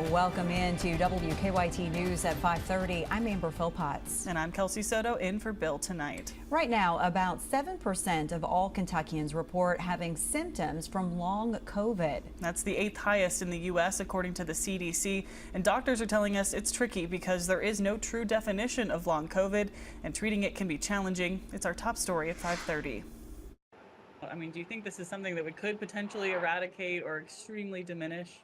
Welcome in to WKYT News at 5:30. I'm Amber Philpotts. And I'm Kelsey Soto in for Bill tonight. Right now, about 7% of all Kentuckians report having symptoms from long COVID. That's the 8th highest in the U.S. according to the CDC. And doctors are telling us it's tricky because there is no true definition of long COVID and treating it can be challenging. It's our top story at 5:30. I mean, do you think this is something that we could potentially eradicate or extremely diminish?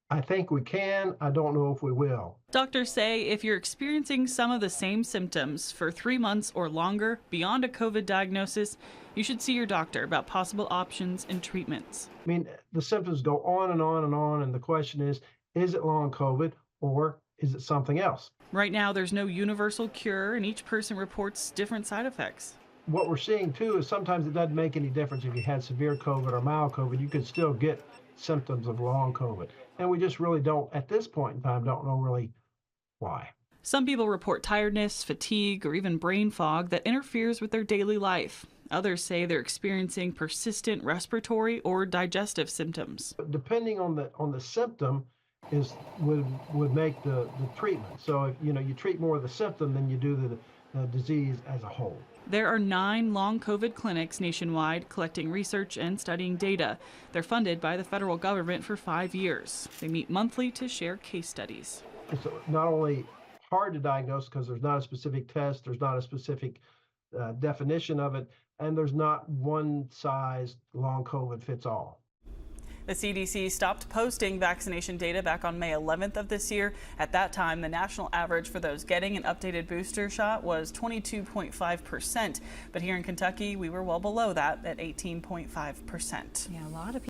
I think we can. I don't know if we will. Doctors say if you're experiencing some of the same symptoms for 3 months or longer beyond a COVID diagnosis, you should see your doctor about possible options and treatments. I mean, the symptoms go on and on and on, and the question is it long COVID or is it something else? Right now, there's no universal cure, and each person reports different side effects. What we're seeing, too, is sometimes it doesn't make any difference if you had severe COVID or mild COVID. You could still get symptoms of long COVID. And we just really don't, at this point in time, don't know really why. Some people report tiredness, fatigue, or even brain fog that interferes with their daily life. Others say they're experiencing persistent respiratory or digestive symptoms. Depending on the symptom would make the treatment. So if you treat more of the symptom than you do the disease as a whole. There are 9 long COVID clinics nationwide collecting research and studying data. They're funded by the federal government for 5 years. They meet monthly to share case studies. It's not only hard to diagnose because there's not a specific test, there's not a specific definition of it, and there's not one size long COVID fits all. The CDC stopped posting vaccination data back on May 11th of this year. At that time, the national average for those getting an updated booster shot was 22.5%. But here in Kentucky, we were well below that at 18.5%. Yeah, a lot of people